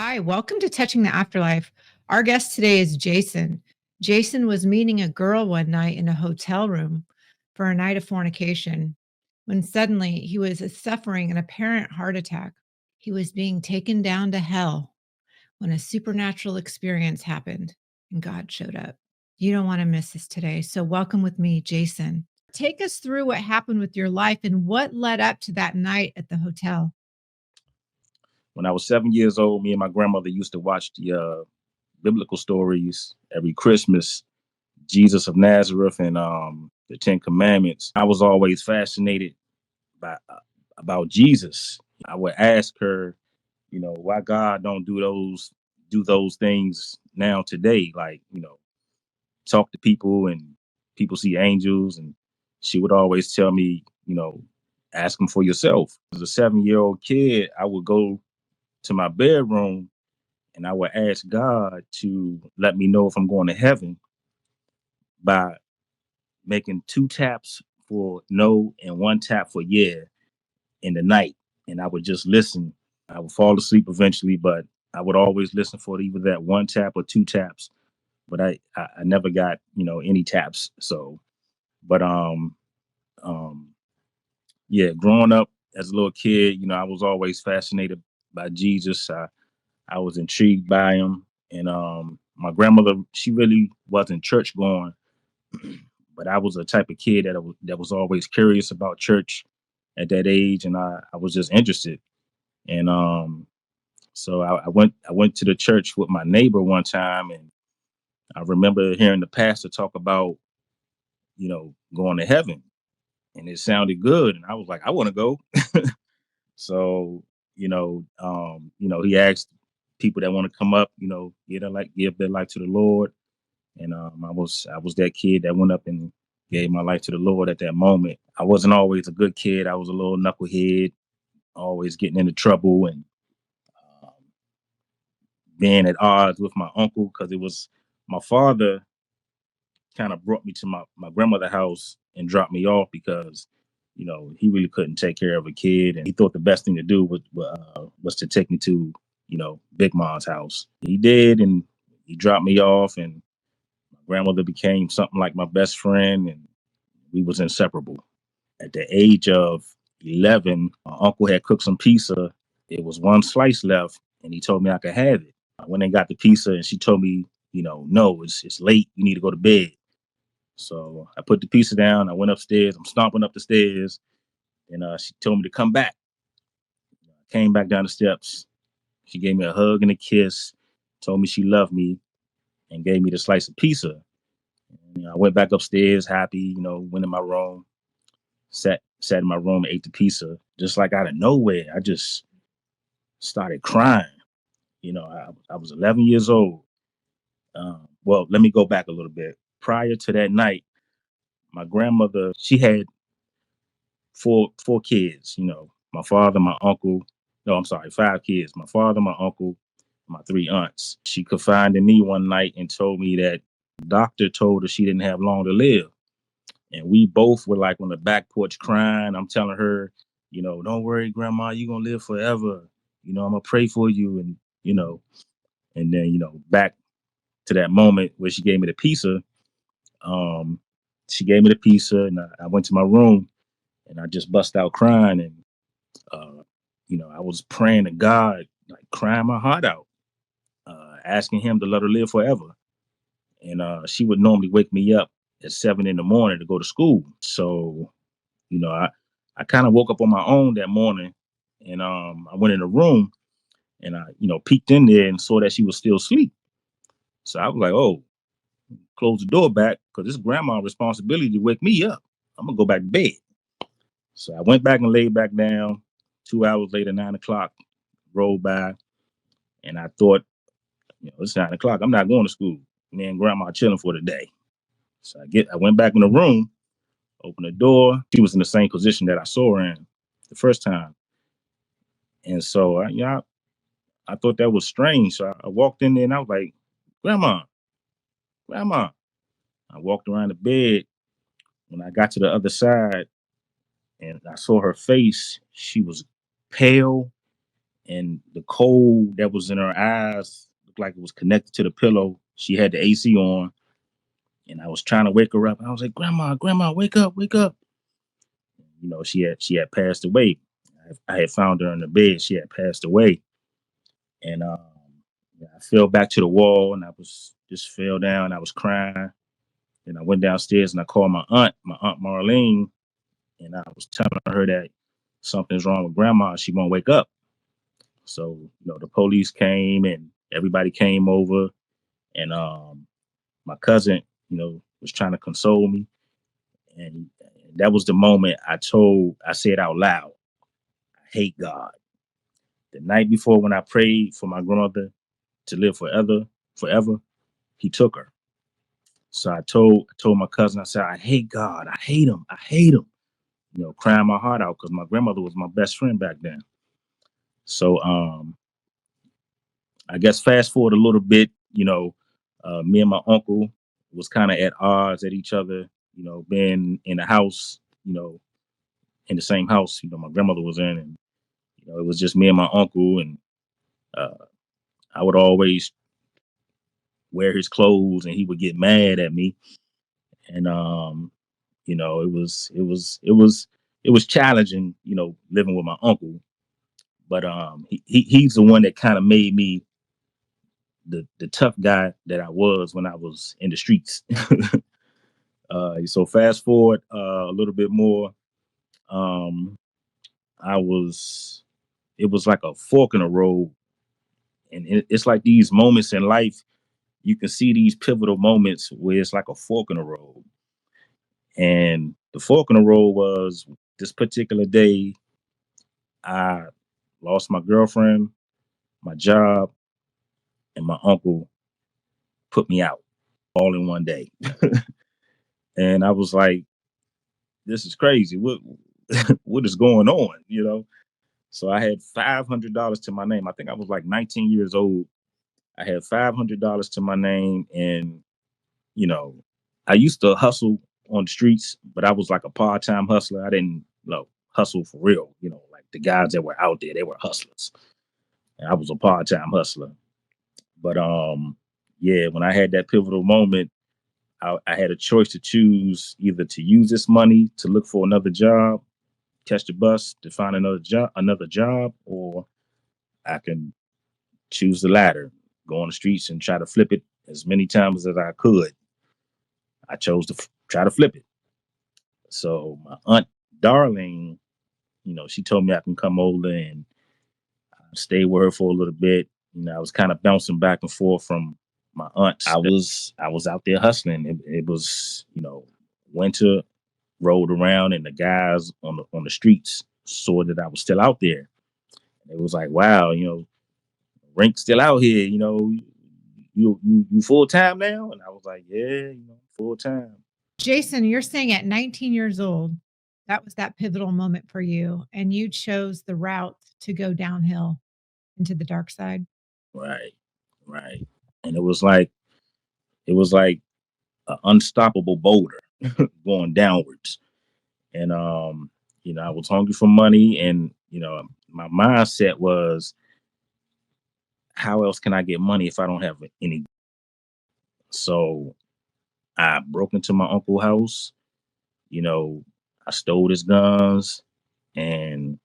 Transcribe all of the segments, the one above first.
Hi, welcome to Touching the Afterlife. Our guest today is Jason. Jason was meeting a girl one night in a hotel room for a night of fornication when suddenly he was suffering an apparent heart attack. He was being taken down to hell when a supernatural experience happened and God showed up. You don't want to miss this today. So, welcome with me, Jason. Take us through what happened with your life and what led up to that night at the hotel. When I was 7 years old, me and my grandmother used to watch the biblical stories every Christmas, Jesus of Nazareth and the Ten Commandments. I was always fascinated by about Jesus. I would ask her, why God don't do those things now today, like talk to people and people see angels, and she would always tell me, ask them for yourself. As a 7-year-old kid, I would go to my bedroom and I would ask God to let me know if I'm going to heaven by making 2 taps for no and 1 tap for yeah in the night. And I would just listen. I would fall asleep eventually, but I would always listen for either that 1 tap or 2 taps. But I never got, any taps. So, but yeah, growing up as a little kid, I was always fascinated by Jesus. I was intrigued by him. And my grandmother, she really wasn't church going, but I was a type of kid that was always curious about church at that age, and I was just interested. And so I went to the church with my neighbor one time, and I remember hearing the pastor talk about going to heaven, and it sounded good, and I was like, I want to go. So he asked people that want to come up, give their life to the Lord. And I was that kid that went up and gave my life to the Lord at that moment. I wasn't always a good kid. I was a little knucklehead, always getting into trouble and um, being at odds with my uncle, because it was my father kind of brought me to my grandmother's house and dropped me off because he really couldn't take care of a kid, and he thought the best thing to do was to take me to Big Mom's house. He did, and he dropped me off, and my grandmother became something like my best friend, and we was inseparable. At the age of 11, my uncle had cooked some pizza. It was one slice left, and he told me I could have it. I went and got the pizza, and she told me, no, it's late. You need to go to bed. So I put the pizza down. I went upstairs. I'm stomping up the stairs, and she told me to come back. I came back down the steps. She gave me a hug and a kiss, told me she loved me, and gave me the slice of pizza. I went back upstairs, happy. Went in my room, sat in my room, ate the pizza. Just like out of nowhere, I just started crying. I was 11 years old. Well, let me go back a little bit. Prior to that night, my grandmother, she had four kids. My father, my uncle. No, I'm sorry, 5 kids. My father, my uncle, my 3 aunts. She confided in me one night and told me that the doctor told her she didn't have long to live. And we both were like on the back porch crying. I'm telling her, don't worry, grandma, you're gonna live forever. I'm gonna pray for you. And, and then, back to that moment where she gave me the pizza. Um, she gave me the pizza, and I went to my room and I just bust out crying. And, I was praying to God, like crying my heart out, asking him to let her live forever. And she would normally wake me up at 7 in the morning to go to school. So I kind of woke up on my own that morning, and I went in the room and I peeked in there and saw that she was still asleep. So I was like, oh, close the door back because it's grandma's responsibility to wake me up. I'm gonna go back to bed. So I went back and laid back down. 2 hours later, 9 o'clock rolled by, and I thought, it's 9 o'clock. I'm not going to school. Me and grandma chilling for the day. So I went back in the room, opened the door. She was in the same position that I saw her in the first time. And so I thought that was strange. So I walked in there and I was like, Grandma, Grandma. I walked around the bed. When I got to the other side and I saw her face, she was pale and the cold that was in her eyes looked like it was connected to the pillow. She had the AC on, and I was trying to wake her up. I was like, "Grandma, Grandma, wake up, wake up!" She had passed away. I had found her in the bed. She had passed away, and yeah, I fell back to the wall, and I was just fell down. I was crying, and I went downstairs and I called my aunt Marlene, and I was telling her that something's wrong with Grandma. She won't wake up. So the police came and everybody came over, and my cousin, was trying to console me, and that was the moment I said out loud, I hate God. The night before, when I prayed for my grandmother to live forever, he took her. So I told my cousin, I said, I hate God, I hate him, I hate him. Crying my heart out because my grandmother was my best friend back then. So I guess fast forward a little bit, me and my uncle was kind of at odds at each other, being in the house, in the same house, my grandmother was in, and it was just me and my uncle, and uh, I would always wear his clothes, and he would get mad at me, and it was challenging, living with my uncle, but he's the one that kind of made me the tough guy that I was when I was in the streets. So fast forward a little bit more, um, I was it was like a fork in the road, and it's like these moments in life. You can see these pivotal moments where it's like a fork in the road, and the fork in the road was this particular day. I lost my girlfriend, my job, and my uncle put me out all in one day. And I was like, this is crazy. What is going on? So I had $500 to my name. I think I was like 19 years old. I had $500 to my name, and you know, I used to hustle on the streets, but I was like a part-time hustler. I didn't hustle for real. Like the guys that were out there, they were hustlers, and I was a part-time hustler. But yeah, when I had that pivotal moment, I had a choice to choose either to use this money to look for another job, catch the bus to find another job, or I can choose the latter, go on the streets and try to flip it as many times as I could. I chose to try to flip it. So my aunt Darling, she told me I can come over and stay with her for a little bit. I was kind of bouncing back and forth from my aunt. I was out there hustling. It was winter rolled around, and the guys on the streets saw that I was still out there. It was like, wow, Rink still out here. You full time now, and I was like, yeah, full time. Jason, you're saying at 19 years old, that was that pivotal moment for you, and you chose the route to go downhill into the dark side. Right, right. And it was like an unstoppable boulder going downwards. And I was hungry for money, and my mindset was, how else can I get money if I don't have any? So I broke into my uncle's house. You know, I stole his guns, and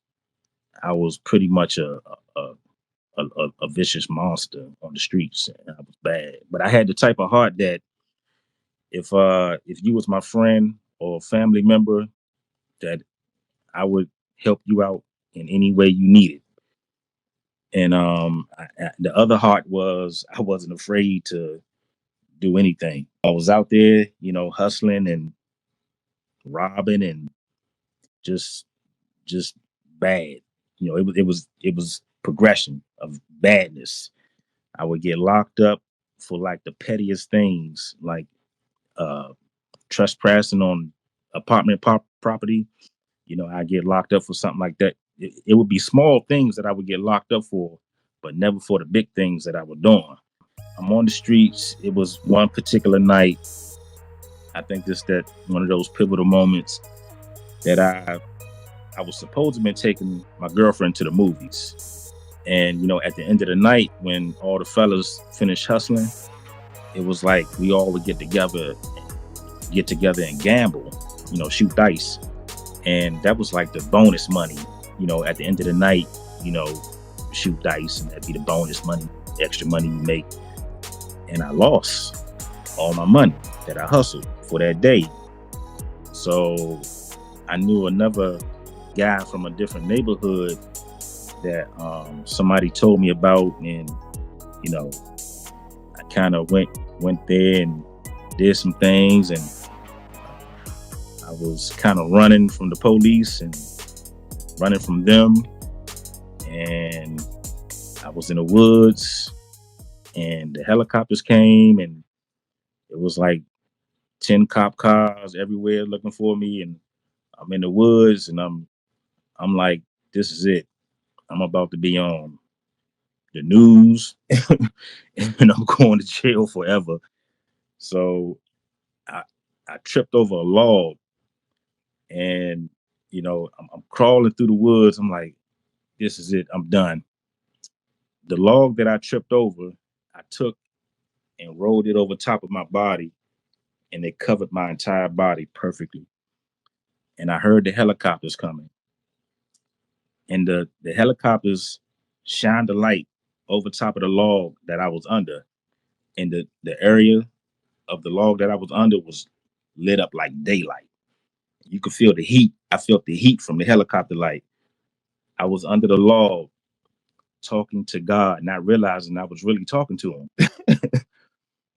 I was pretty much a vicious monster on the streets. And I was bad, but I had the type of heart that if you was my friend or family member, that I would help you out in any way you needed. And the other heart was, I wasn't afraid to do anything. I was out there, hustling and robbing and just just bad. It was progression of badness. I would get locked up for like the pettiest things, like uh, trespassing on apartment property. I get locked up for something like that. It would be small things that I would get locked up for, but never for the big things that I was doing. I'm on the streets. It was one particular night. I think this that one of those pivotal moments that I was supposed to be taking my girlfriend to the movies. And at the end of the night, when all the fellas finished hustling, it was like we all would get together and gamble, shoot dice. And that was like the bonus money. At the end of the night, you know, shoot dice, and that'd be the bonus money, extra money you make. And I lost all my money that I hustled for that day. So I knew another guy from a different neighborhood that somebody told me about, and you know, I kind of went there and did some things, and I was kind of running from the police and running from them, and I was in the woods, and the helicopters came, and it was like 10 cop cars everywhere looking for me, and I'm in the woods, and I'm like, this is it. I'm about to be on the news, and I'm going to jail forever. So I I tripped over a log, and I'm crawling through the woods. I'm like, this is it. I'm done. The log that I tripped over, I took and rolled it over top of my body, and it covered my entire body perfectly. And I heard the helicopters coming, and the helicopters shined the light over top of the log that I was under, and the area of the log that I was under was lit up like daylight. You could feel the heat. I felt the heat from the helicopter light. I was under the log talking to God, not realizing I was really talking to him.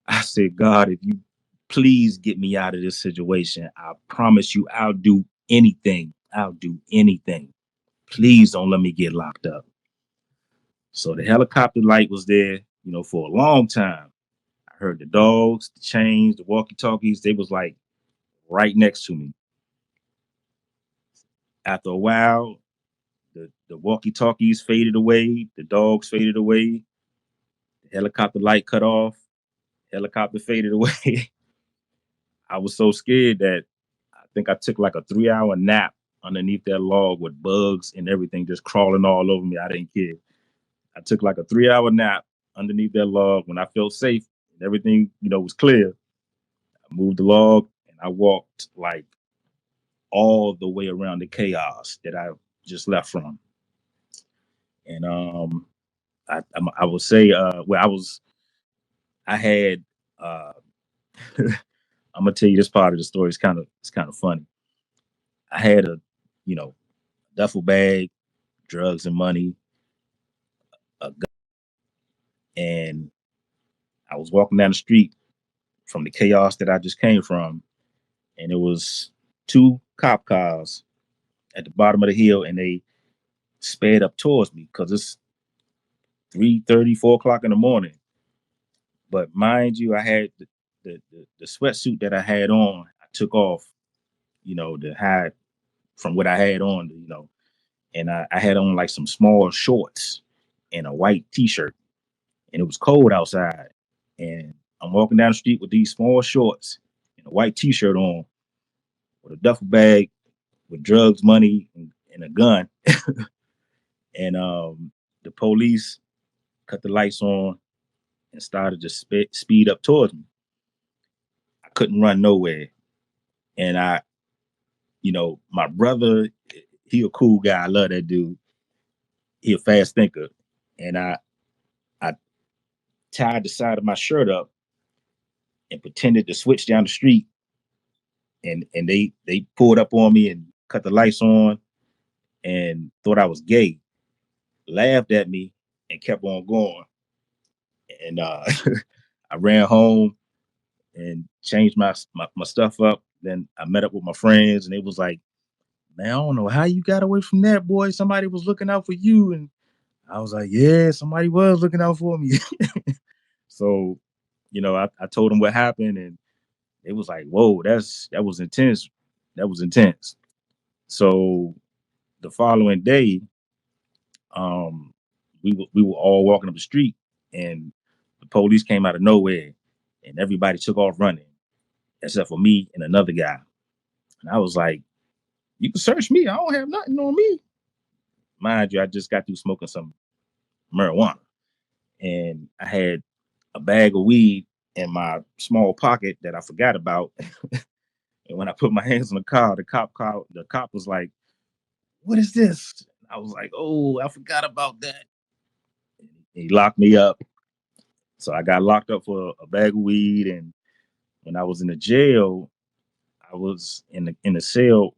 I said, God, if you please get me out of this situation, I promise you I'll do anything. I'll do anything. Please don't let me get locked up. So the helicopter light was there, for a long time. I heard the dogs, the chains, the walkie-talkies. They was like right next to me. After a while, the walkie-talkies faded away, the dogs faded away, the helicopter light cut off, helicopter faded away. I was so scared that I think I took like a 3 hour nap underneath that log with bugs and everything just crawling all over me. I didn't care. I took like a 3 hour nap underneath that log when I felt safe and everything, was clear. I moved the log and I walked like all the way around the chaos that I just left from. And I would say, well, I had, I'm gonna tell you this part of the story. It's kind of funny. I had a, you know, duffel bag, drugs and money, a gun, and I was walking down the street from the chaos that I just came from, and it was two cop cars at the bottom of the hill, and they sped up towards me because it's 3:30, 4 o'clock in the morning. But mind you, I had the sweatsuit that I had on. I took off, to hide from what I had on, and I had on like some small shorts and a white t-shirt, and it was cold outside. And I'm walking down the street with these small shorts and a white t-shirt on with a duffel bag with drugs, money, and a gun. And the police cut the lights on and started to speed up towards me. I couldn't run nowhere. And my brother, he a cool guy. I love that dude. He a fast thinker. And I tied the side of my shirt up and pretended to switch down the street, and they pulled up on me and cut the lights on and thought I was gay, laughed at me and kept on going. And I ran home and changed my stuff up. Then I met up with my friends, and it was like, man, I don't know how you got away from that, boy. Somebody was looking out for you. And I was like, yeah, somebody was looking out for me. So, I told them what happened, and it was like, whoa, that was intense. That was intense. So the following day, we were all walking up the street, and the police came out of nowhere, and everybody took off running except for me and another guy. And I was like, you can search me. I don't have nothing on me. Mind you, I just got through smoking some marijuana. And I had a bag of weed in my small pocket that I forgot about. And when I put my hands on the car, the cop was like, "What is this?" I was like, "Oh, I forgot about that." And he locked me up. So I got locked up for a bag of weed. And when I was in the jail, I was in the cell.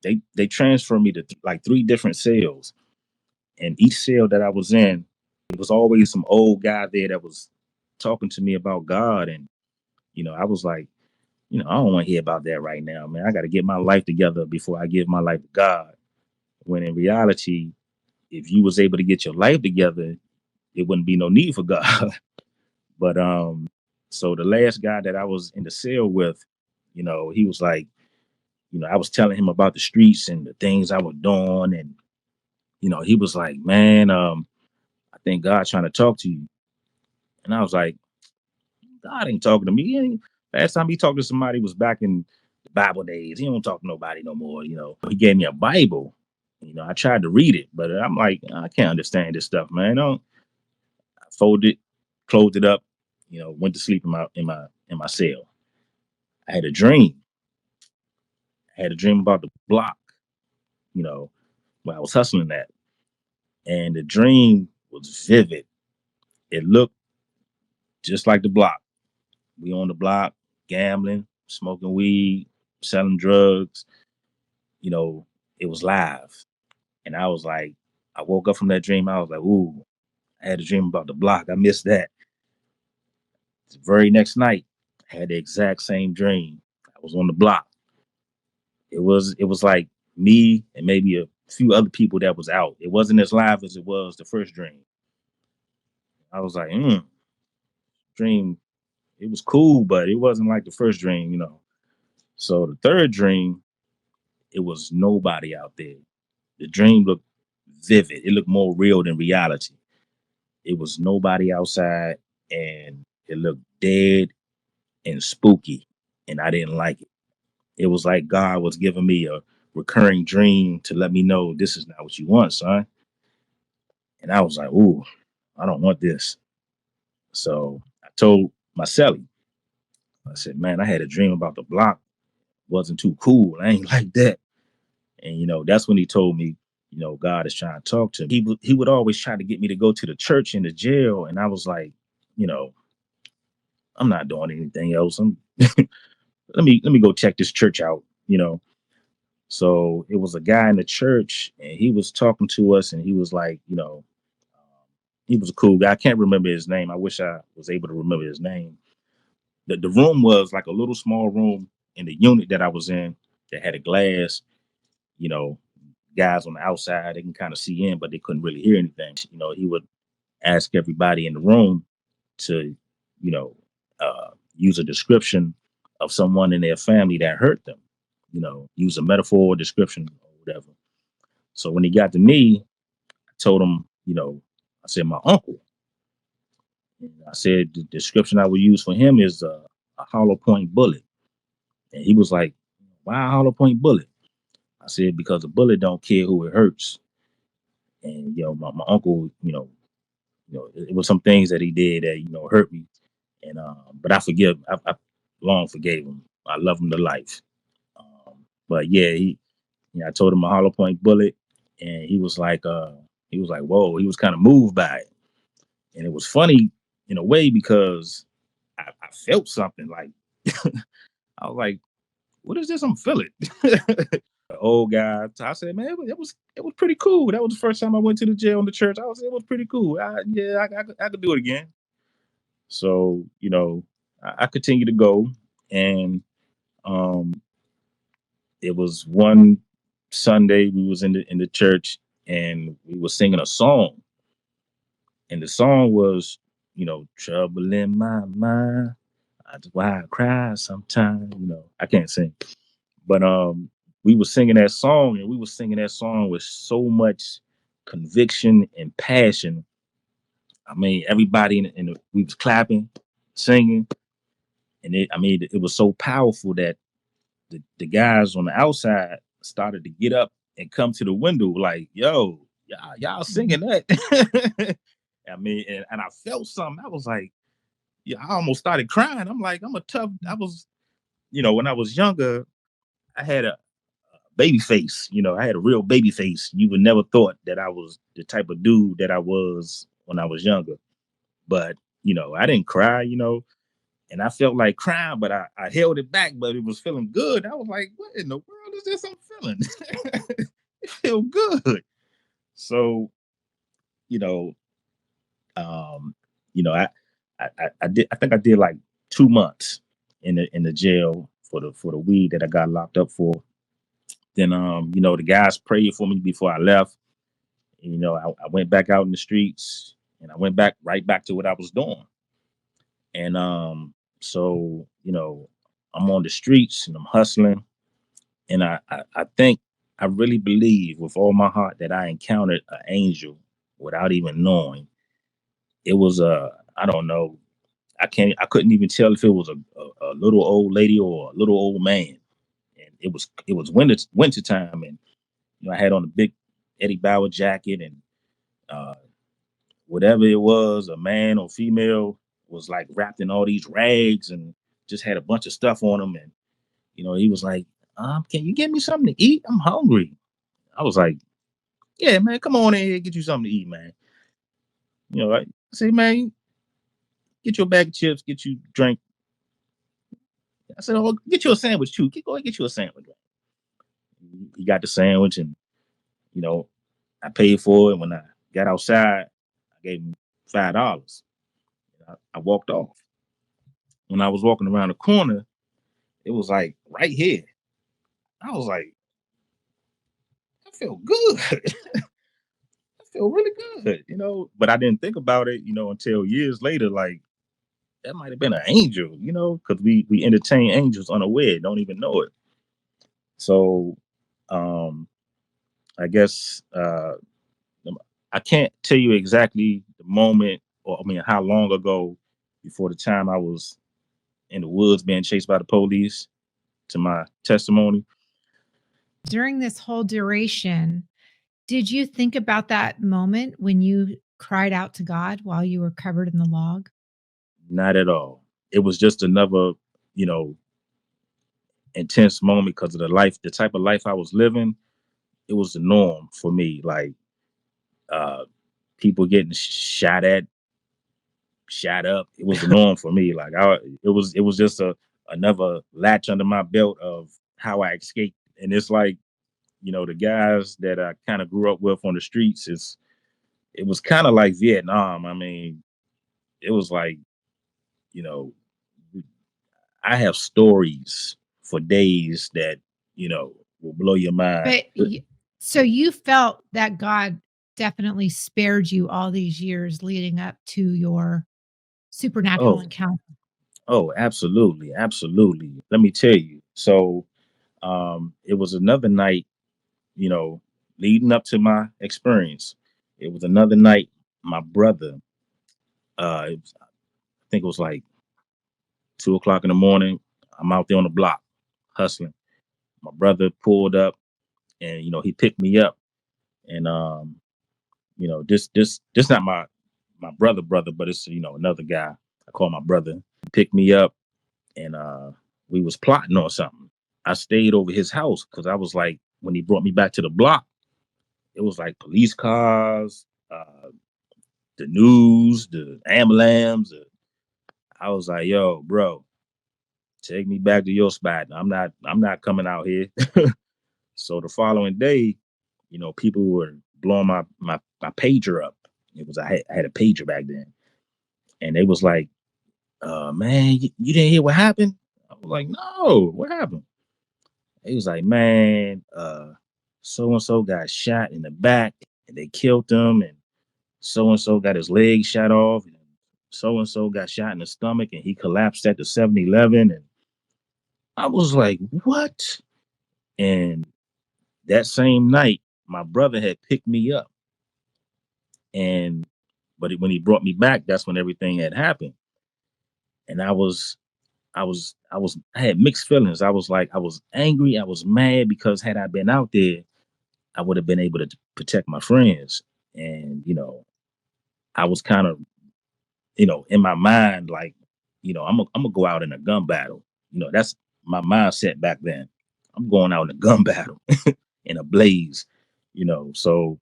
They transferred me to like three different cells, and each cell that I was in, it was always some old guy there that was talking to me about God. And I was like, I don't want to hear about that right now, man. I got to get my life together before I give my life to God. When in reality, if you was able to get your life together, it wouldn't be no need for God. But so the last guy that I was in the cell with, he was like, I was telling him about the streets and the things I was doing. And he was like, "Man, I think God's trying to talk to you." And I was like, "God ain't talking to me. Last time he talked to somebody was back in the Bible days. He don't talk to nobody no more." He gave me a Bible. I tried to read it, but I'm like, I can't understand this stuff, man. I folded, closed it up, went to sleep in my cell. I had a dream. I had a dream about the block, you know, where I was hustling at. And the dream was vivid. It looked just like the block. We on the block, gambling, smoking weed, selling drugs. You know, it was live. And I was like, I woke up from that dream. I was like, ooh, I had a dream about the block. I missed that. The very next night, I had the exact same dream. I was on the block. It was like me and maybe a few other people that was out. It wasn't as live as it was the first dream. I was like, dream, it was cool, but it wasn't like the first dream. So the third dream, it was nobody out there. The dream looked vivid. It looked more real than reality. It was nobody outside, and it looked dead and spooky, and I didn't like it. It was like God was giving me a recurring dream to let me know this is not what you want, son. And I was like, ooh, I don't want this. So I told my celly, I said, man, I had a dream about the block. Wasn't too cool. I ain't like that. And that's when he told me, God is trying to talk to me. He would always try to get me to go to the church and the jail. And I was like, you know, I'm not doing anything else. Let me go check this church out. So it was a guy in the church, and he was talking to us, and he was like, he was a cool guy. I can't remember his name. I wish I was able to remember his name. The room was like a little small room in the unit that I was in that had a glass. You know, guys on the outside, they can kind of see in, but they couldn't really hear anything. He would ask everybody in the room to, you know, use a description of someone in their family that hurt them. Use a metaphor or description or whatever. So when he got to me, I told him, I said my uncle. And I said the description I would use for him is a hollow point bullet. And he was like, "Why a hollow point bullet?" I said, "Because a bullet don't care who it hurts." And my uncle, it was some things that he did that hurt me. And but I forgive. I long forgave him. I love him to life. But yeah, I told him a hollow point bullet, and he was like, whoa. He was kind of moved by it, and it was funny in a way because I felt something like I was like, "What is this? I'm feeling." Old guy, I said, "Man, it was pretty cool. That was the first time I went to the jail in the church. It was pretty cool. Yeah, I could do it again." So I continued to go, and um, it was one Sunday we was in the church, and we was singing a song, and the song was trouble in my mind. That's why I cry sometimes. I can't sing, but we was singing that song, and we was singing that song with so much conviction and passion. I mean, everybody we was clapping, singing, and it was so powerful that the guys on the outside started to get up and come to the window like, "Yo, y'all Mhm. singing that. I mean, and I felt something. I was like, yeah, I almost started crying. I'm like, I'm a tough. I was, when I was younger, I had a baby face. I had a real baby face. You would never thought that I was the type of dude that I was when I was younger. But I didn't cry. And I felt like crying, but I held it back. But it was feeling good. I was like, what in the world is this I'm feeling? It feel good. So you know, um, I did. I think I did like 2 months in the jail for the weed that I got locked up for. Then the guys prayed for me before I left. I went back out in the streets and I went back right back to what I was doing. And so I'm on the streets and I'm hustling. And I think I really believe with all my heart that I encountered an angel without even knowing. It was I don't know. I couldn't even tell if it was a little old lady or a little old man. And it was winter time, and I had on a big Eddie Bauer jacket, and uh, whatever it was, a man or female, was like wrapped in all these rags and just had a bunch of stuff on him. And he was like, "Can you get me something to eat? I'm hungry." I was like, "Yeah, man, come on in here, get you something to eat, man." I say, "Man, get you a bag of chips, get you a drink." I said, "Oh, get you a sandwich too. Go and get you a sandwich." He got the sandwich, and you know, I paid for it. When I got outside, I gave him $5. I walked off. When I was walking around the corner, it was like right here. I was like, I feel good. I feel really good. But I didn't think about it, until years later. Like that might have been an angel, because we entertain angels unaware, don't even know it. So, um, I guess I can't tell you exactly the moment, or I mean, how long ago before the time I was in the woods being chased by the police to my testimony. During this whole duration, did you think about that moment when you cried out to God while you were covered in the log? Not at all. It was just another, you know, intense moment because of the type of life I was living. It was the norm for me. Like uh, people getting shot at, shot up. It was the norm for me. Like it was just another latch under my belt of how I escaped. And it's like, the guys that I kind of grew up with on the streets. It was kind of like Vietnam. I mean, it was like, you know, I have stories for days that will blow your mind. But y so you felt that God definitely spared you all these years leading up to your supernatural Oh, encounter. oh, absolutely, absolutely. Let me tell you. So, it was another night, you know, leading up to my experience. It was another night. My brother, I think it was like 2 o'clock in the morning. I'm out there on the block hustling. My brother pulled up, and he picked me up, and this not my brother, but it's another guy. I call my brother. He picked me up, and we was plotting on something. I stayed over his house because I was like, when he brought me back to the block, it was like police cars, the news, the ambulance. I was like, yo, bro, take me back to your spot. I'm not coming out here. So the following day, people were blowing my pager up. I had a pager back then, and they was like, man, you didn't hear what happened? I was like, no, what happened? He was like, man, so and so got shot in the back and they killed him, and so and so got his leg shot off, and so and so got shot in the stomach and he collapsed at the 7-Eleven. And I was like, what? And that same night, my brother had picked me up, and when he brought me back, that's when everything had happened. And I had mixed feelings. I was like, I was angry, I was mad because had I been out there, I would have been able to protect my friends. And, I was kind of, in my mind, like, I'm gonna go out in a gun battle. That's my mindset back then. I'm going out in a gun battle in a blaze, So,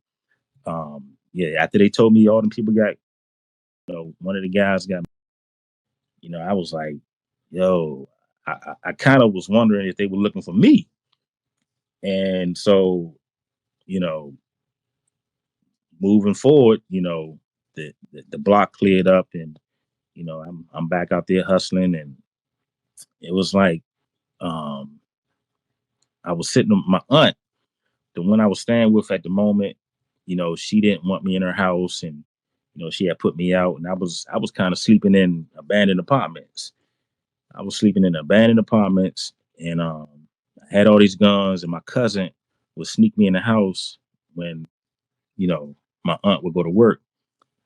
yeah, after they told me all them people got, one of the guys got, I was like, yo, I kind of was wondering if they were looking for me. And so, you know, moving forward, the block cleared up, and I'm back out there hustling. And it was like, um I was sitting with my aunt, the one I was staying with at the moment. She didn't want me in her house, and she had put me out, and I was kind of sleeping in abandoned apartments. I was sleeping in abandoned apartments, and I had all these guns, and my cousin would sneak me in the house when you know my aunt would go to work,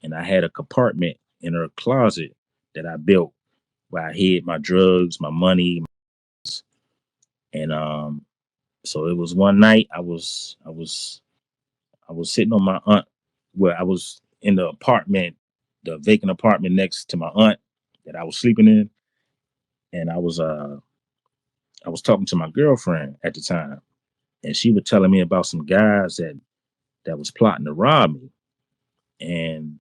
and I had a compartment in her closet that I built where I hid my drugs, my money, and so it was one night I was sitting on my aunt, where I was in the apartment, the vacant apartment next to my aunt that I was sleeping in, and I was talking to my girlfriend at the time, and she was telling me about some guys that was plotting to rob me. And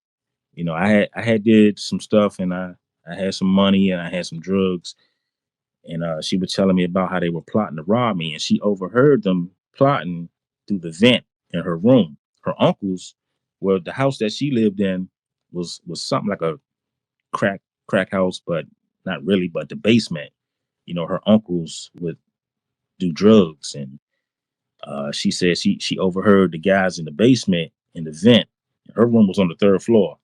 I had did some stuff, and I had some money, and I had some drugs. And she was telling me about how they were plotting to rob me, and she overheard them plotting through the vent in her room. Her uncles, well, the house that she lived in was something like a crack house, but not really. But the basement, her uncles would do drugs, and she said she overheard the guys in the basement in the vent. Her room was on the third floor,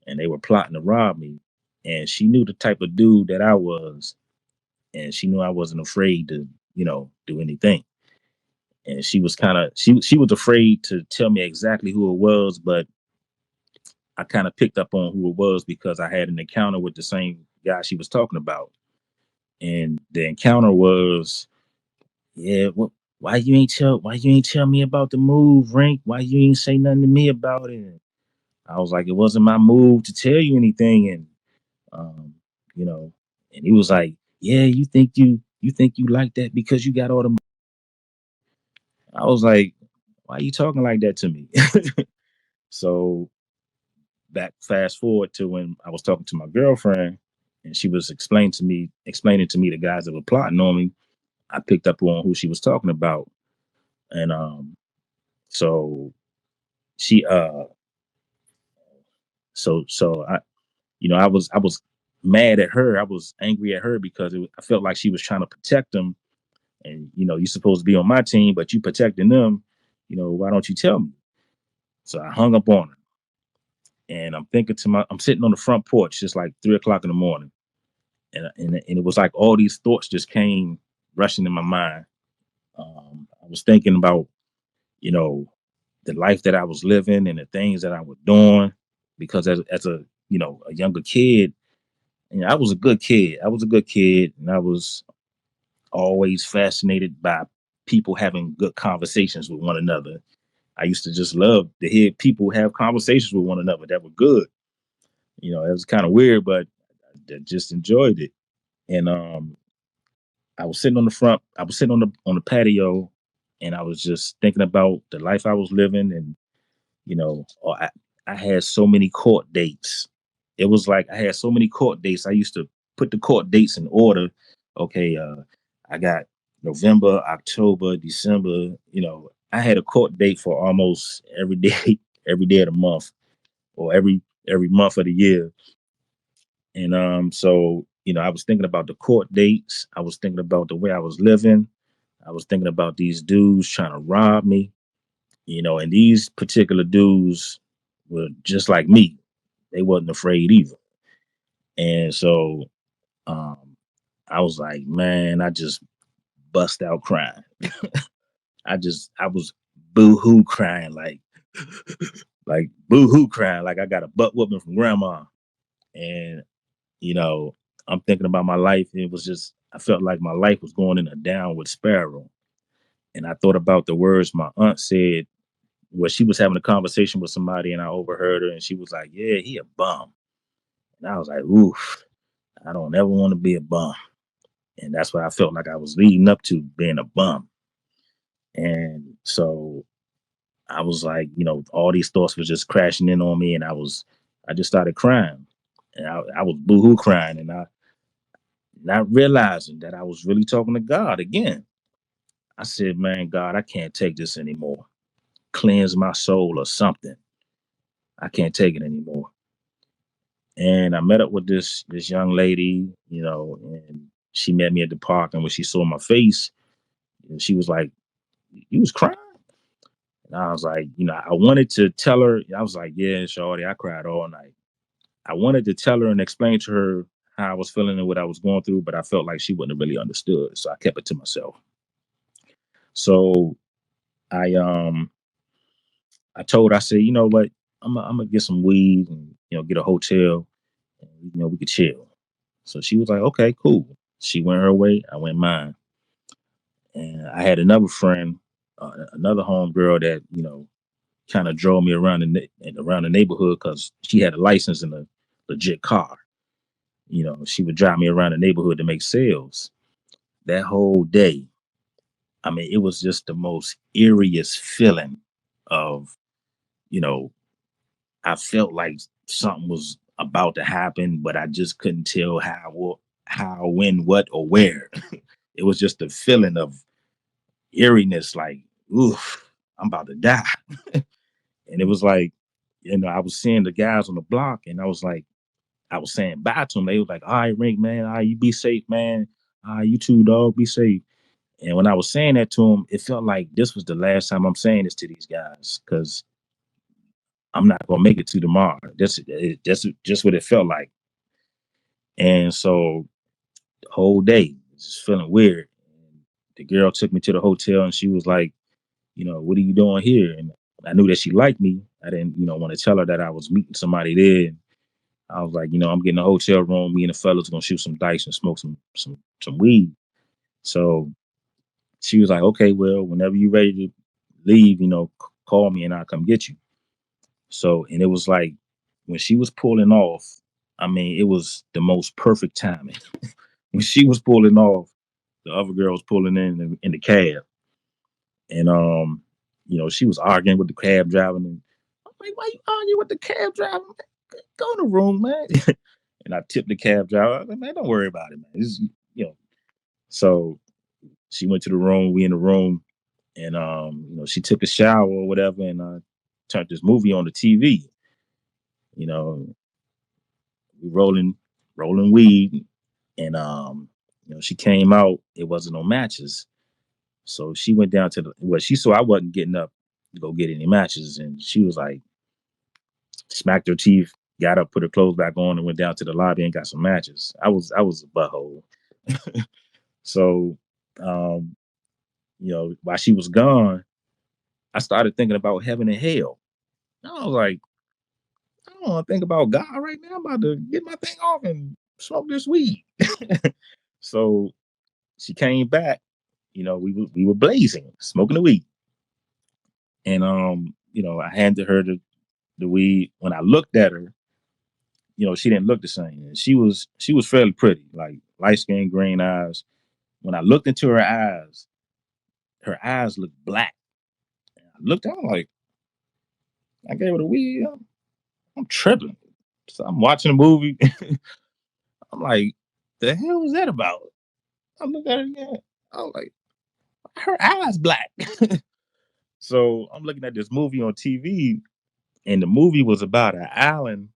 and they were plotting to rob me. And she knew the type of dude that I was, and she knew I wasn't afraid to, do anything. And she was afraid to tell me exactly who it was, but I kind of picked up on who it was because I had an encounter with the same guy she was talking about. And the encounter was, yeah, why you ain't tell me about the move, Rink? Why you ain't say nothing to me about it? I was like, it wasn't my move to tell you anything. And um, you know, and he was like, yeah, you think you like that because you got all the. I was like, why are you talking like that to me? So back fast forward to when I was talking to my girlfriend, and she was explaining to me the guys that were plotting on me. I picked up on who she was talking about. And so she so I was mad at her. I was angry at her because I felt like she was trying to protect them. And you're supposed to be on my team, but you protecting them. Why don't you tell me? So I hung up on her, and I'm sitting on the front porch, just like 3 o'clock in the morning, and it was like all these thoughts just came rushing in my mind. I was thinking about you know the life that I was living and the things that I was doing, because as a younger kid, I was a good kid. I was a good kid, and I was always fascinated by people having good conversations with one another. I used to just love to hear people have conversations with one another that were good. It was kind of weird, but I just enjoyed it. And I was sitting on the patio, and I was just thinking about the life I was living. And I had so many court dates. It was like I had so many court dates. I used to put the court dates in order. Okay, I got November, October, December. I had a court date for almost every day, every day of the month, or every month of the year. And so I was thinking about the court dates. I was thinking about the way I was living. I was thinking about these dudes trying to rob me. And these particular dudes were just like me. They wasn't afraid either. And so um, I was like, man, I just bust out crying. I was boo-hoo crying, like boo-hoo crying, like I got a butt whooping from grandma. And you know, I'm thinking about my life. And it was just, I felt like my life was going in a downward spiral. And I thought about the words my aunt said. Well, she was having a conversation with somebody and I overheard her and she was like, "Yeah, he a bum." And I was like, "Oof, I don't ever want to be a bum." And that's what I felt like I was leading up to, being a bum. And so I was like, all these thoughts was just crashing in on me, and I just started crying, and I was boohoo crying, and I not realizing that I was really talking to God again. I said, "Man, God, I can't take this anymore. Cleanse my soul or something. I can't take it anymore." And I met up with this young lady, and she met me at the park, and when she saw my face, she was like, "You was crying?" And I was like, I wanted to tell her. I was like, "Yeah, shorty, I cried all night." I wanted to tell her and explain to her how I was feeling and what I was going through, but I felt like she wouldn't have really understood. So I kept it to myself. So I um I told her, I said, "You know what? I'm gonna get some weed and get a hotel and we could chill." So she was like, "Okay, cool." She went her way, I went mine. And I had another friend, another home girl that, kind of drove me around around the neighborhood because she had a license and a legit car. She would drive me around the neighborhood to make sales. That whole day, I mean, it was just the most eeriest feeling of, you know, I felt like something was about to happen, but I just couldn't tell how, when, what, or where. It was just a feeling of eeriness, like, oof, I'm about to die. And it was like, I was seeing the guys on the block, and I was saying bye to them. They was like, "All right, Rink, man, all right, you be safe, man. All right, you too, dog, be safe." And when I was saying that to him, it felt like this was the last time I'm saying this to these guys because I'm not gonna make it to tomorrow. That's just what it felt like. And so the whole day, just feeling weird. And the girl took me to the hotel, and she was like, "What are you doing here?" And I knew that she liked me. I didn't, want to tell her that I was meeting somebody there. I was like, I'm getting a hotel room. Me and the fellas gonna shoot some dice and smoke some weed. So she was like, "Okay, well, whenever you're ready to leave, call me and I'll come get you." So, and it was like when she was pulling off, I mean, it was the most perfect timing. When she was pulling off, the other girl was pulling in the cab, and she was arguing with the cab driver. And I'm like, "Why you arguing with the cab driver? Man? Go in the room, man." And I tipped the cab driver. I was like, "Man, don't worry about it, man. This is, you know." So she went to the room. We in the room, and she took a shower or whatever, and turned this movie on the TV. You know, we rolling weed, and she came out. It wasn't no matches, so she went down to the she saw I wasn't getting up to go get any matches, and she was like, smacked her teeth, got up, put her clothes back on, and went down to the lobby and got some matches. I was a butthole. So, um, while she was gone, I started thinking about heaven and hell. I was like, I don't want to think about God right now. I'm about to get my thing off and smoke this weed. So she came back. We were blazing, smoking the weed, and I handed her the weed. When I looked at her, she didn't look the same. And she was fairly pretty, like light skin, green eyes. When I looked into her eyes looked black. I looked at her like, I gave her the weed. I'm tripping. So I'm watching a movie. I'm like, the hell was that about? I look at her again. I was like, her eyes black. So I'm looking at this movie on TV, and the movie was about an island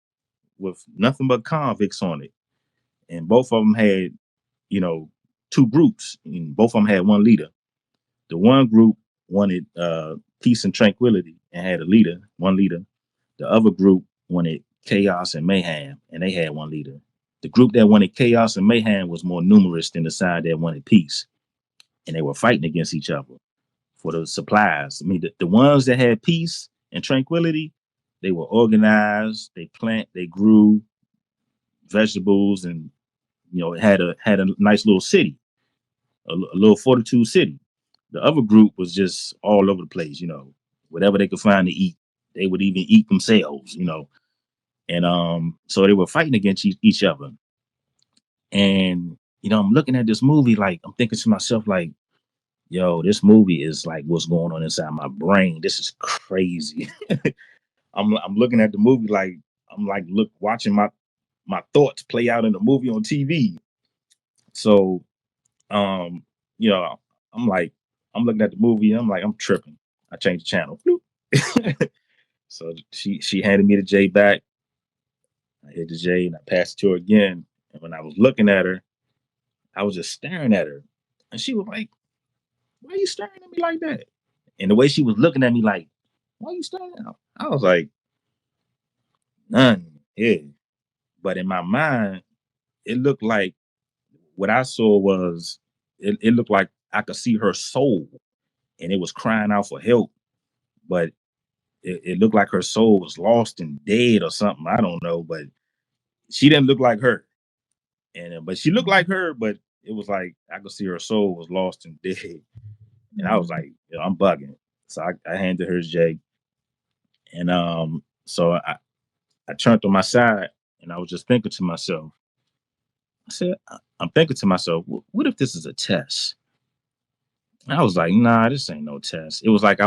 with nothing but convicts on it. And both of them had, you know, two groups, and both of them had one leader. The one group wanted peace and tranquility and had a leader, one leader. The other group wanted chaos and mayhem, and they had one leader. The group that wanted chaos and mayhem was more numerous than the side that wanted peace, and they were fighting against each other for the supplies. I mean, the ones that had peace and tranquility, they were organized. They grew vegetables, and it had a nice little city, a little fortitude city. The other group was just all over the place, whatever they could find to eat. They would even eat themselves. And so they were fighting against each other. And I'm looking at this movie, like I'm thinking to myself, like, yo, this movie is like what's going on inside my brain. This is crazy. I'm looking at the movie like I'm like watching my thoughts play out in the movie on TV. So um, you know, I'm like, I'm looking at the movie and I'm like, I'm tripping. I changed the channel. Bloop. So she handed me the J back. I hit the J and I passed it to her again. And when I was looking at her, I was just staring at her. And she was like, why are you staring at me like that? And the way she was looking at me like, why are you staring at me? I was like, none. Yeah. But in my mind, it looked like what I saw was it looked like I could see her soul and it was crying out for help. But it looked like her soul was lost and dead or something. I don't know, but she didn't look like her. And but she looked like her, but it was like I could see her soul was lost and dead. And I was Mhm. like, I'm bugging. So I handed her J. And so I turned on my side and I was just thinking to myself, I said, I'm thinking to myself, what if this is a test? And I was like, nah, this ain't no test. It was like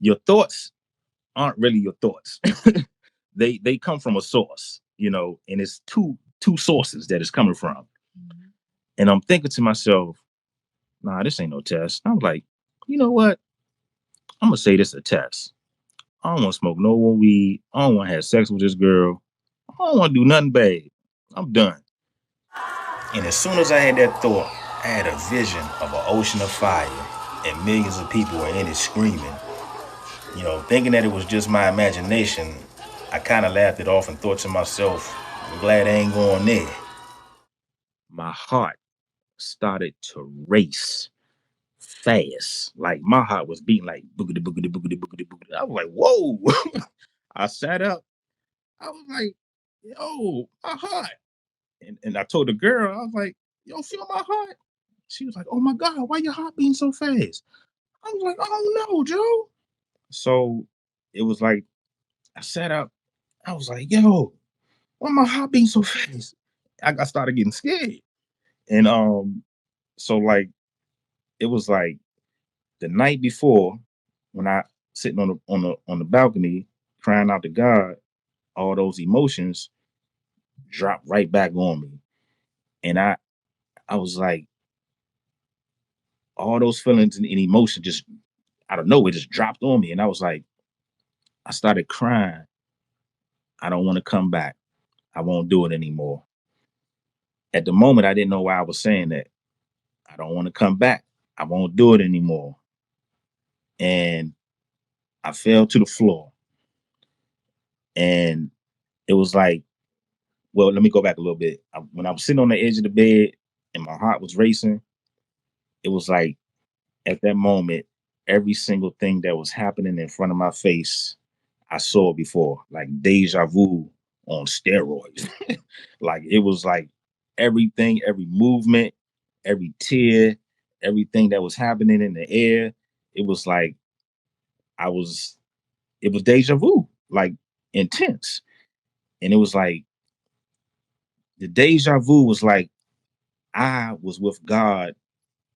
your thoughts aren't really your thoughts. They come from a source, and it's two sources that it's coming from. Mhm. And I'm thinking to myself, nah, this ain't no test. I was like, you know what? I'm gonna say this is a test. I don't want to smoke no more weed. I don't want to have sex with this girl. I don't want to do nothing bad. I'm done. And as soon as I had that thought, I had a vision of an ocean of fire and millions of people were in it screaming. Thinking that it was just my imagination, I kind of laughed it off and thought to myself, I'm glad I ain't going there. My heart started to race fast. Like my heart was beating like boogity boogity boogity boogity boogity. I was like, whoa. I sat up. I was like, yo, my heart. And I told the girl, I was like, yo, feel my heart. She was like, oh my God, why your heart beating so fast? I was like, oh no, Joe. So it was like I sat up. I was like, yo, why my heart beating so fast? I started getting scared. And so like it was like the night before when I sitting on the balcony crying out to God, all those emotions dropped right back on me. And I was like, all those feelings and emotion just out of nowhere just dropped on me. And I was like, I started crying. I don't want to come back. I won't do it anymore. At the moment, I didn't know why I was saying that. I don't want to come back. I won't do it anymore. And I fell to the floor. And it was like, well, let me go back a little bit. When I was sitting on the edge of the bed and my heart was racing, it was like at that moment, every single thing that was happening in front of my face, I saw before, like deja vu on steroids. Like it was like everything, every movement, every tear, everything that was happening in the air, it was like I was, it was deja vu, like intense. And it was like the deja vu was like I was with God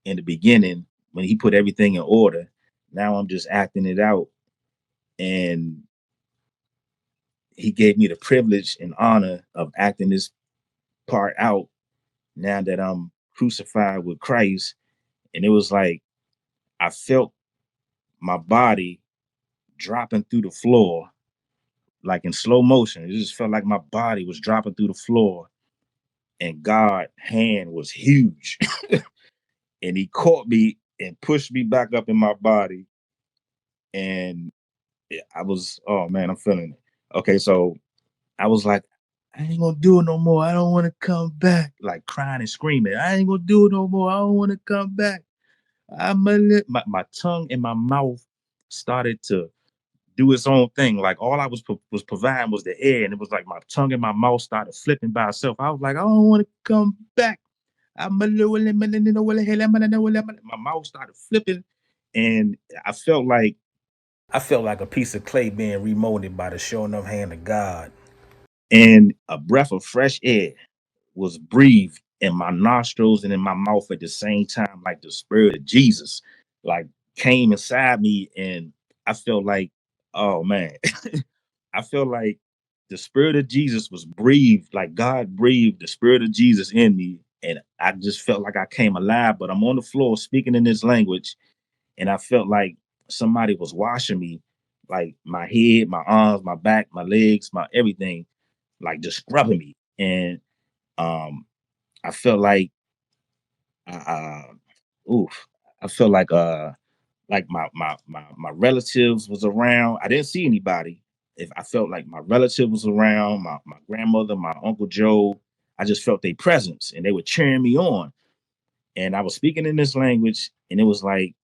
in the beginning when He put everything in order. Now I'm just acting it out. And He gave me the privilege and honor of acting this part out now that I'm crucified with Christ. And it was like I felt my body dropping through the floor, like in slow motion. It just felt like my body was dropping through the floor, and God's hand was huge. And He caught me and pushed me back up in my body. And I was, oh man, I'm feeling it. Okay, so I was like, I ain't gonna do it no more. I don't want to come back. Like crying and screaming. I ain't gonna do it no more. I don't want to come back. My tongue and my mouth started to do its own thing. Like all I was providing was the air, and it was like my tongue and my mouth started flipping by itself. I was like, I don't want to come back. My mouth started flipping, and I felt like a piece of clay being remolded by the sure enough hand of God. And a breath of fresh air was breathed in my nostrils and in my mouth at the same time, like the spirit of Jesus, like came inside me, and I felt like, oh man, I felt like the spirit of Jesus was breathed, like God breathed the spirit of Jesus in me, and I just felt like I came alive. But I'm on the floor speaking in this language, and I felt like somebody was washing me, like my head, my arms, my back, my legs, my everything, like just scrubbing me. And um I felt oof, I felt like my relatives was around. I didn't see anybody. If I felt like my relative was around, my grandmother, my uncle Joe, I just felt their presence and they were cheering me on. And I was speaking in this language, and it was like,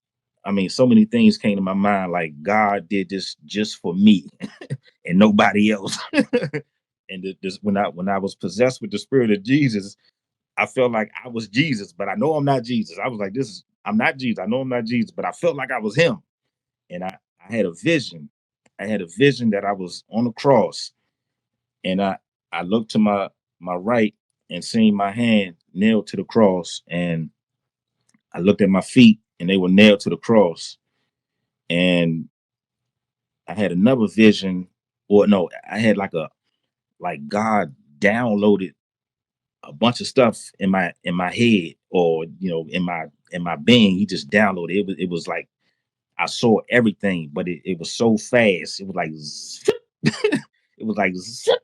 I mean, so many things came to my mind, like God did this just for me and nobody else. And this, when I was possessed with the spirit of Jesus, I felt like I was Jesus, but I know I'm not Jesus. I was like, I'm not Jesus. I know I'm not Jesus, but I felt like I was him. And I had a vision. I had a vision that I was on the cross, and I looked to my right and seen my hand nailed to the cross, and I looked at my feet and they were nailed to the cross. And I had another vision, or no, I had like God downloaded a bunch of stuff in my head, or in my being. He just downloaded it. Was like I saw everything, but it was so fast. It was like zip. It was like zip,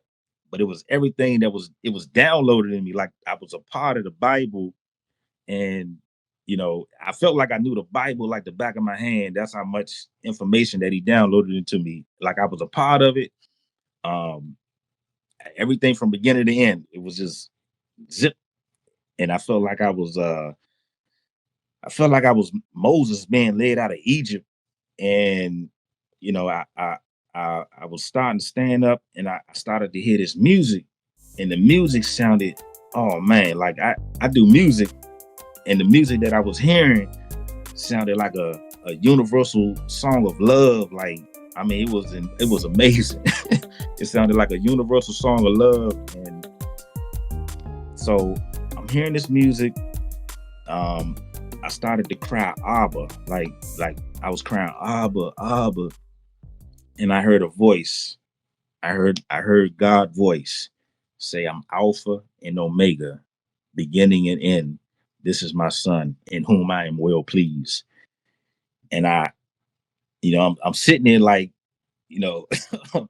but it was everything it was downloaded in me. Like I was a part of the Bible, and I felt like I knew the Bible like the back of my hand. That's how much information that he downloaded into me. Like I was a part of it. Um, Everything from beginning to end. It was just zip, and I felt like I was Moses being led out of Egypt, and you know, I was starting to stand up, and I started to hear this music, and the music sounded, oh man, like I do music, and the music that I was hearing sounded like a universal song of love. Like, I mean, it was amazing. It sounded like a universal song of love, and so I'm hearing this music. Um, I started to cry Abba, like I was crying Abba, Abba, and I heard a voice. I heard God voice say, "I'm Alpha and Omega, beginning and end. This is my son, in whom I am well pleased." And I'm sitting there like,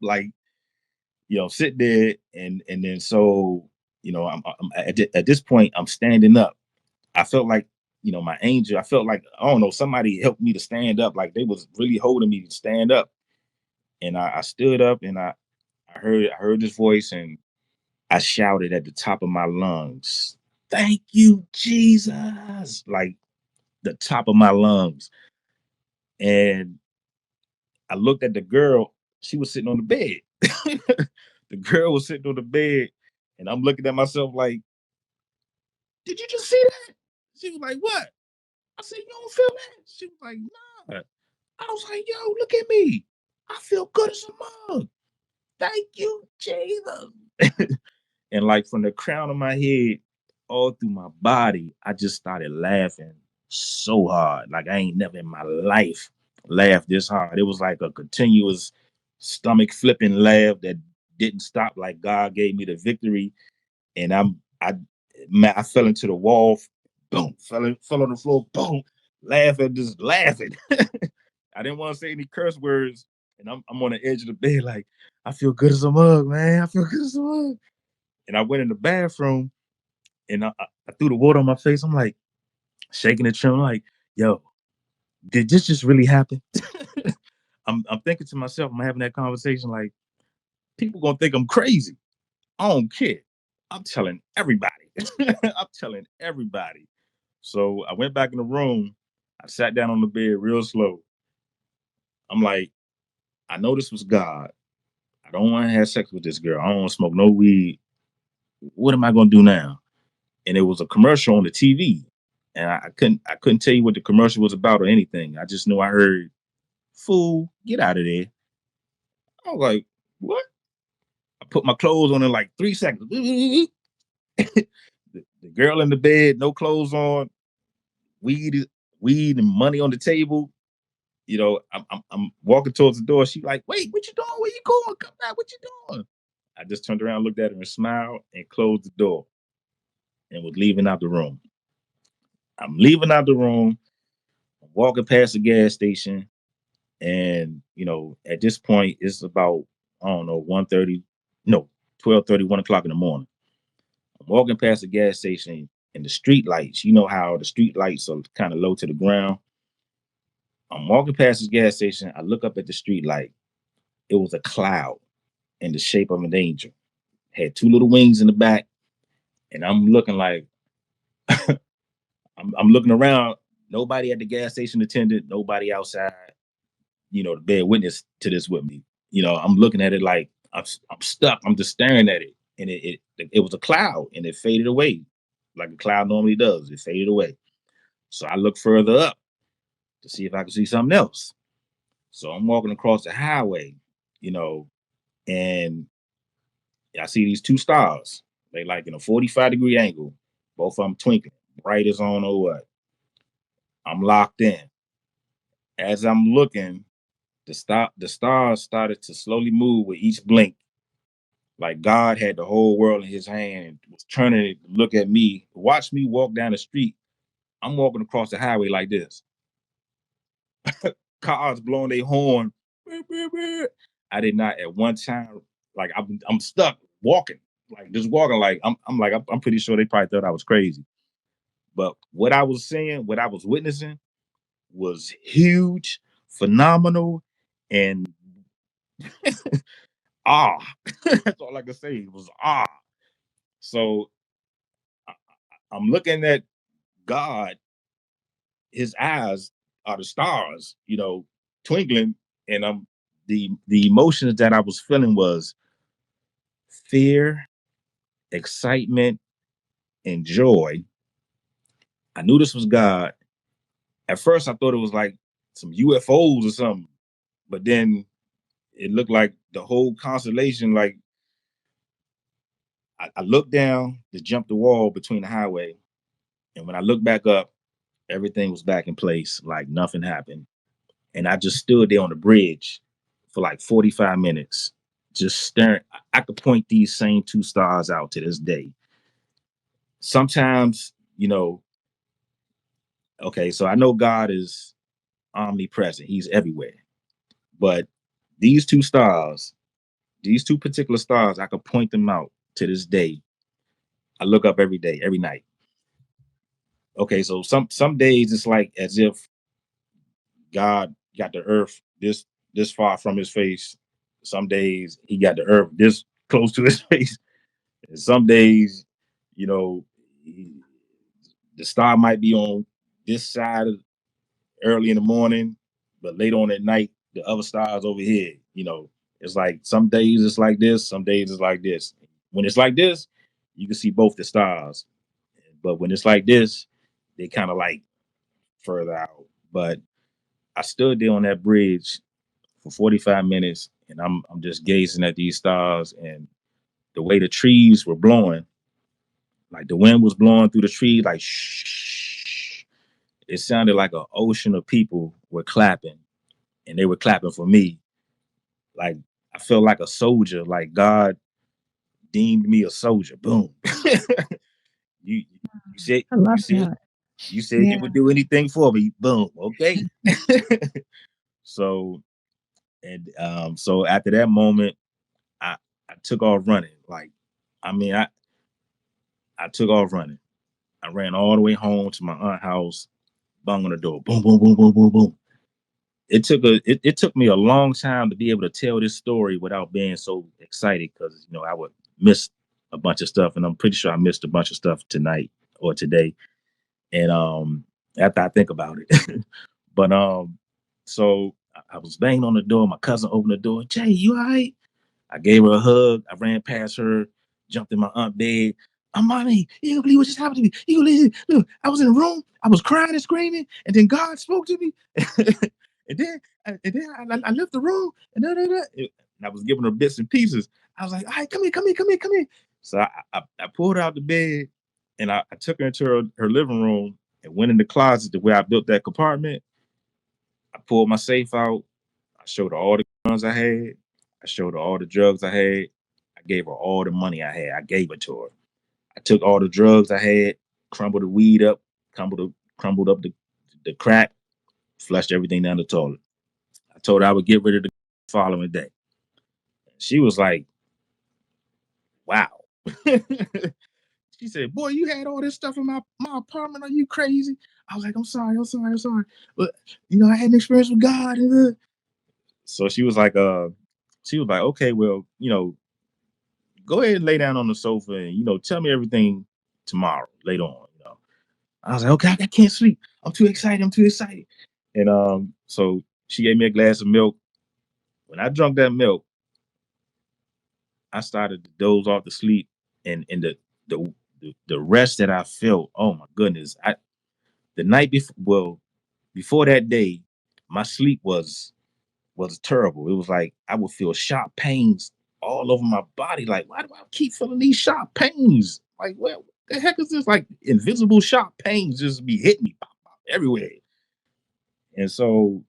like, sitting there, and then so, I'm at this point, I'm standing up. I felt like, my angel. I felt like, I don't know, somebody helped me to stand up. Like they was really holding me to stand up, and I stood up, and I heard this voice, and I shouted at the top of my lungs, "Thank you, Jesus!" Like the top of my lungs. And I looked at the girl. She was sitting on the bed. The girl was sitting on the bed, and I'm looking at myself like, "Did you just see that?" She was like, "What?" I said, "You don't feel that?" She was like, "Nah." I was like, "Yo, look at me. I feel good as a mug. Thank you, Jesus." And like from the crown of my head all through my body, I just started laughing so hard. Like I ain't never in my life laughed this hard. It was like a continuous stomach flipping laugh that didn't stop. Like God gave me the victory, and I fell into the wall, boom, fell on the floor, boom, laughing, just laughing. I didn't want to say any curse words, and I'm on the edge of the bed, like I feel good as a mug, man. I feel good as a mug. And I went in the bathroom, and I threw the water on my face. I'm like shaking the trim, like, yo, did this just really happen? I'm thinking to myself, I'm having that conversation, like, people gonna think I'm crazy. I don't care. I'm telling everybody. I'm telling everybody. So I went back in the room. I sat down on the bed real slow. I'm like, I know this was God. I don't want to have sex with this girl. I don't want to smoke no weed. What am I gonna do now? and it was a commercial on the TV. And I couldn't tell you what the commercial was about or anything. I just knew I heard, "Fool, get out of there." I was like, "What?" I put my clothes on in like 3 seconds. The girl in the bed, no clothes on, weed, weed and money on the table. I'm walking towards the door. She like, "Wait, what you doing? Where you going? Come back. What you doing?" I just turned around, looked at her, and smiled, and closed the door, and was leaving out the room. I'm leaving out the room. I'm walking past the gas station, and at this point, it's about, I don't know, 1:30, no, 12:30, 1 o'clock in the morning. I'm walking past the gas station, and the street lights. You know how the street lights are kind of low to the ground. I'm walking past this gas station. I look up at the street light. It was a cloud in the shape of an angel. Had two little wings in the back, and I'm looking like I'm looking around. Nobody at the gas station attendant. Nobody outside. To bear witness to this with me. I'm looking at it like I'm stuck. I'm just staring at it, and it was a cloud, and it faded away, like a cloud normally does. It faded away. So I looked further up to see if I could see something else. So I'm walking across the highway, you know, and I see these two stars. They like in a 45-degree angle, both of them twinkling, bright as on or what. I'm locked in. As I'm looking, the stars started to slowly move with each blink. Like God had the whole world in his hand and was turning it to look at me, watch me walk down the street. I'm walking across the highway like this. Cars blowing their horn. I did not at one time, like I'm stuck walking, like just walking, like I'm pretty sure they probably thought I was crazy. But what I was seeing, what I was witnessing was huge, phenomenal, and ah. That's all I can say. It was ah. So I'm looking at God, his eyes are the stars, twinkling, and the emotions that I was feeling was fear, excitement, and joy. I knew this was God. At first, I thought it was like some UFOs or something, but then it looked like the whole constellation. Like I looked down to jump the wall between the highway, and when I looked back up, everything was back in place, like nothing happened. And I just stood there on the bridge for like 45 minutes, just staring. I could point these same two stars out to this day. Sometimes, okay, so I know God is omnipresent, he's everywhere. But these two stars, these two particular stars, I could point them out to this day. I look up every day, every night. Okay, so some days it's like as if God got the earth this far from his face. Some days he got the earth this close to his face. And some days, you know, the star might be on this side early in the morning, but late on at night, the other star's over here. It's like some days it's like this, some days it's like this. When it's like this, you can see both the stars. But when it's like this, they kind of like further out. But I stood there on that bridge for 45 minutes, and I'm just gazing at these stars and the way the trees were blowing, like the wind was blowing through the trees, like shh. It sounded like an ocean of people were clapping, and they were clapping for me. Like I felt like a soldier, like God deemed me a soldier. Boom. you you said I you love said that. you said Yeah. you would do anything for me. Boom. Okay. So so after that moment, I I took off running. Like I mean, I took off running. I ran all the way home to my aunt's house, bung on the door, boom, boom, boom, boom, boom, boom. It took me a long time to be able to tell this story without being so excited because I would miss a bunch of stuff, and I'm pretty sure I missed a bunch of stuff tonight or today. And after I think about it, but so I was banging on the door. My cousin opened the door. Jay, you all right? I gave her a hug. I ran past her, jumped in my aunt bed. Mommy, you gonna believe what just happened to me? You gonna believe, look, I was in a room, I was crying and screaming, and then God spoke to me, and then I left the room, and I was giving her bits and pieces. I was like, all right, come here, come here, come here, come here. So I pulled her out the bed, and I took her into her living room and went in the closet to where I built that compartment. I pulled my safe out. I showed her all the guns I had. I showed her all the drugs I had. I gave her all the money I had. I gave it to her. I took all the drugs I had, crumbled the weed up, crumbled up the crack, flushed everything down the toilet. I told her I would get rid of the following day. She was like, wow. She said, boy, you had all this stuff in my apartment. Are you crazy? I was like, I'm sorry, I'm sorry, I'm sorry. But I had an experience with God. So she was like, okay, well, go ahead and lay down on the sofa and, tell me everything tomorrow, later on. I was like, okay, I can't sleep. I'm too excited. I'm too excited. And so she gave me a glass of milk. When I drank that milk, I started to doze off to sleep. And the rest that I felt, oh my goodness. The night before, well, before that day, my sleep was terrible. It was like I would feel sharp pains all over my body. Like, why do I keep feeling these sharp pains? Like, what the heck is this? Like invisible sharp pains just be hitting me pop, pop, everywhere. And so,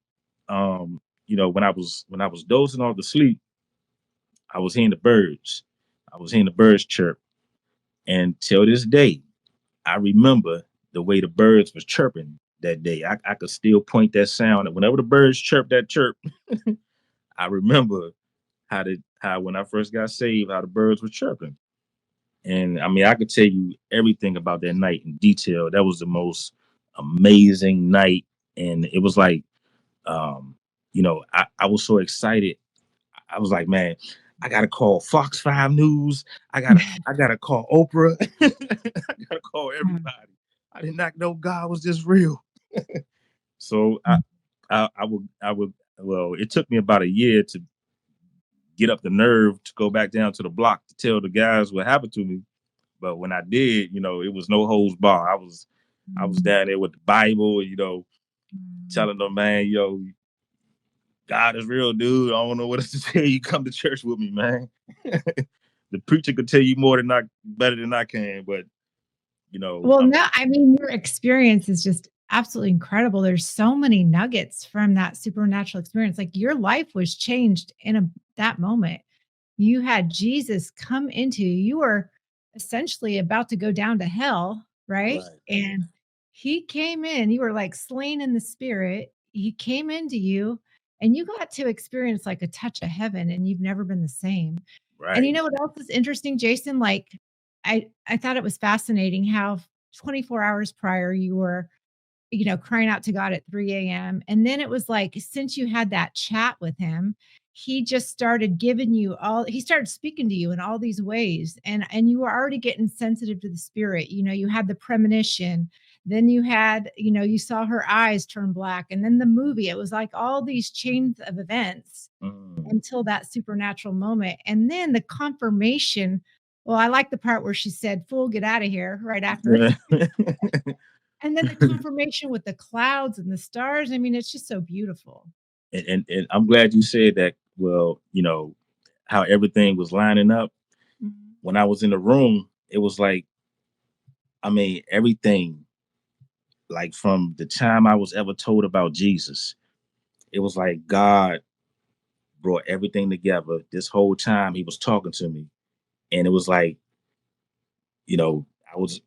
when I was dozing off to sleep, I was hearing the birds. I was hearing the birds chirp. And till this day, I remember the way the birds was chirping that day. I could still point that sound. And whenever the birds chirp that chirp, I remember how when I first got saved, how the birds were chirping. And I mean, I could tell you everything about that night in detail. That was the most amazing night. And it was like, I was so excited. I was like, man, I gotta call Fox 5 News. I gotta call Oprah. I gotta call everybody. I did not know God was this real. So I would well, it took me about a year to get up the nerve to go back down to the block to tell the guys what happened to me. But when I did, it was no holds bar. I was down there with the Bible, telling them, man, God is real, dude. I don't know what else to tell you. Come to church with me, man. The preacher could tell you more than I better than I can, but Well, no, I mean, your experience is just absolutely incredible. There's so many nuggets from that supernatural experience. Like your life was changed in that moment. You had Jesus come into you. You were essentially about to go down to hell, right? right, And he came in. You were like slain in the spirit. He came into you and you got to experience like a touch of heaven and you've never been the same. And you right. know what else is interesting, Jason? Like I thought it was fascinating how 24 hours prior you were, crying out to God at 3 a.m. And then it was like, since you had that chat with him, he just started giving you he started speaking to you in all these ways. And you were already getting sensitive to the spirit. You had the premonition. Then you had, you saw her eyes turn black. And then the movie, it was like all these chains of events Mm. until that supernatural moment. And then the confirmation. Well, I like the part where she said, "Fool, get out of here," right after. And then the confirmation with the clouds and the stars. I mean, it's just so beautiful. And I'm glad you said that. Well, how everything was lining up Mhm. when I was in the room. It was like, I mean, everything, like from the time I was ever told about Jesus, it was like God brought everything together. This whole time he was talking to me. And it was like, I was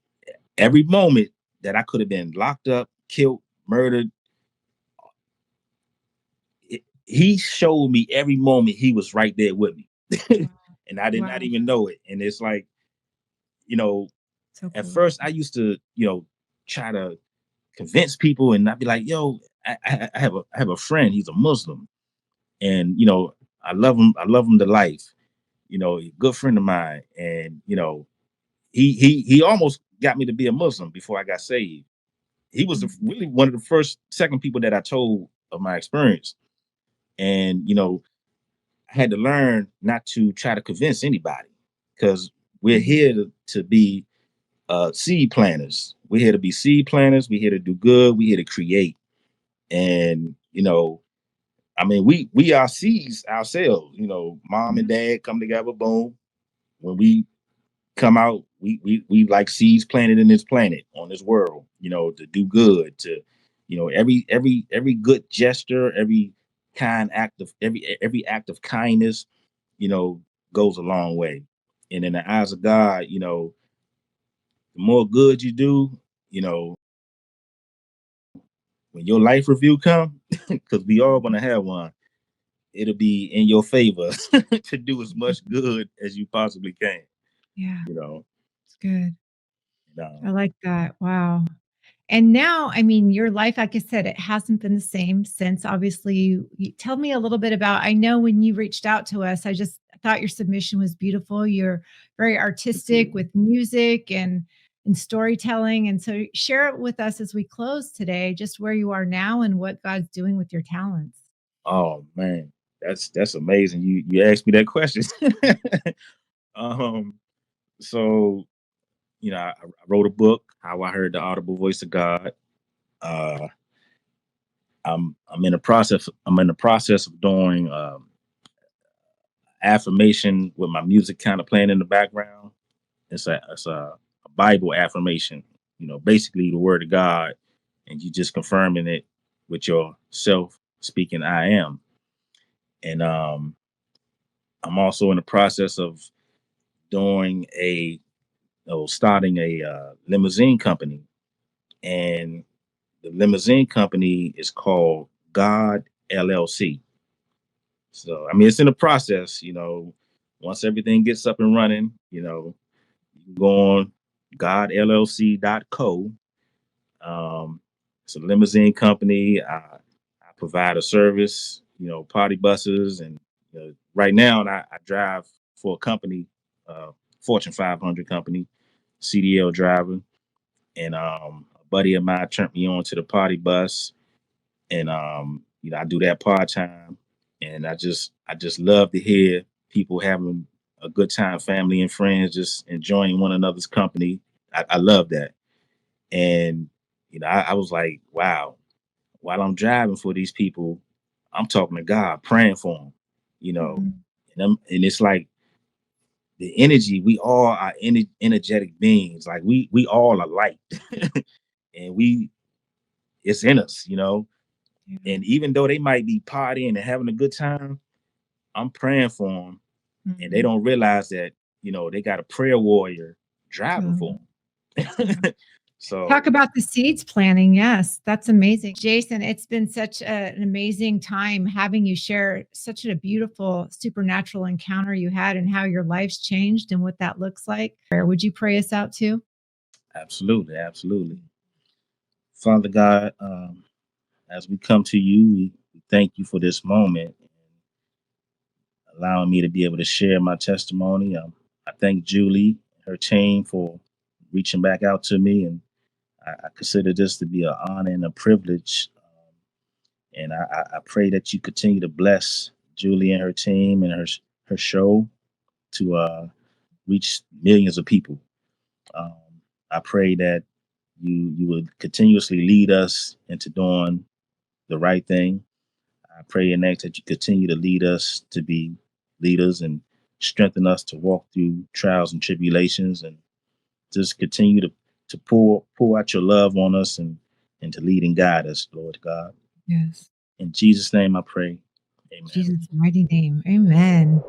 every moment that I could have been locked up, killed, murdered. He showed me every moment he was right there with me. Wow. And I did not Wow. even know it. And it's like, you know, So at cool. first I used to, try to convince people and not be like, yo, I have a friend, he's a Muslim. And I love him to life. A good friend of mine. And he almost got me to be a Muslim before I got saved. He was Mhm. really one of the second people that I told of my experience. And I had to learn not to try to convince anybody because we're Mhm. here to be. seed planters. We're here to be seed planters. We're here to do good. We're here to create. And I mean, we are seeds ourselves. Mom and Yeah. dad come together. Boom. When we come out, we like seeds planted in this planet, on this world. To do good. To every good gesture, every kind act of every act of kindness, you know, goes a long way. And in the eyes of God, the more good you do, you know, when your life review come, because we all gonna have one, it'll be in your favor to do as much good as you possibly can. Yeah, You know, it's good. I um, like that. Wow. And now, I mean, your life, like I said, it hasn't been the same since obviously you tell me a little bit about. I know when you reached out to us, I just thought your submission was beautiful. You're very artistic with music and storytelling. And so share it with us as we close today, just where you are now and what God's doing with your talents. oh man, that's amazing. You asked me that question. um, so I wrote a book, How I Heard the Audible Voice of God. Uh, I'm in the process. I'm in the process of doing affirmation with my music kind of playing in the background. It's a Bible affirmation. Basically the word of God, and you just confirming it with yourself speaking I am. And I'm also in the process of doing starting a limousine company, and the limousine company is called God LLC. So I mean, it's in the process. Once everything gets up and running, you can go on godllc.co. It's a limousine company. I provide a service, party buses, and right now, I drive for a company, Fortune 500 company, CDL driver, and a buddy of mine turned me on to the party bus, and I do that part time, and I just love to hear people having a good time, family and friends, just enjoying one another's company. I love that, and I was like, wow. While I'm driving for these people, I'm talking to God, praying for them, you know, Mhm. and it's like the energy. We all are energetic beings. Like we all are light, and it's in us. Yeah. And even though they might be partying and having a good time, I'm praying for them, and they Mhm. don't realize that they got a prayer warrior driving Totally. for them. Yeah. Talk So about the seeds planting. Yes, that's amazing. Jason, it's been such an amazing time having you share such a beautiful supernatural encounter you had and how your life's changed and what that looks like. Would you pray us out too? absolutely, absolutely, Father God, as we come to you, we thank you for this moment, allowing me to be able to share my testimony. I thank Julie, her team, for reaching back out to me, and I consider this to be an honor and a privilege. And I pray that you continue to bless Julie and her team and her show to reach millions of people. Um, I pray that you would continuously lead us into doing the right thing. I pray and ask that you continue to lead us to be leaders and strengthen us to walk through trials and tribulations, and just continue to pour out your love on us, and to lead and guide us, Lord God. Yes. In Jesus' name I pray. In Amen. Jesus' mighty name. Amen.